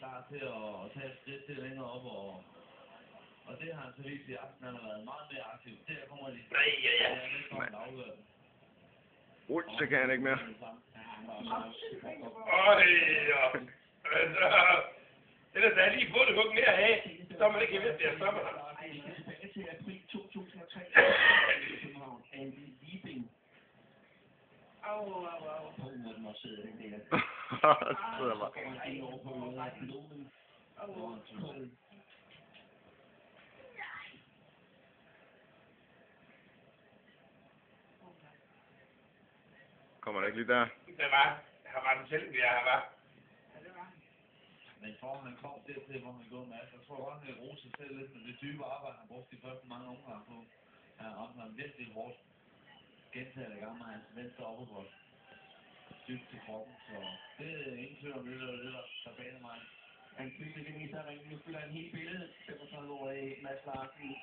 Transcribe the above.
klar til at tage et skridt til længere op, og det har han så vist i aften. Han har været meget mere aktiv. Der kommer de. Nej, ja, ja. Ja, det kommer en afgørelse. Ui, så kan han ikke mere. Øj, ja. Altså, ellers havde jeg lige fået det hug mere af, så er man ikke ved, at det er sommer. Tilbage til april 2003. Andy Liebing. Au. På den må sidde den der. Så sidder bare. Så går han over på Loven. Kommer der ikke lige der? Det var, han var den selv, jeg var. Men for han kom dertil, hvor han går med, jeg tror godt, han vil rose sig selv lidt med det dybe arbejde, han brugte de første mange omgange på. Han ramte ham virkelig hårdt gentagende gange med hans venstre opperbryst. Dybt til kroppen, så det er ingen tvivl om det, der baner mig. Han fylder det meste af ringen. Nu fylder han hele billedet. 35 år i Mads Larsen.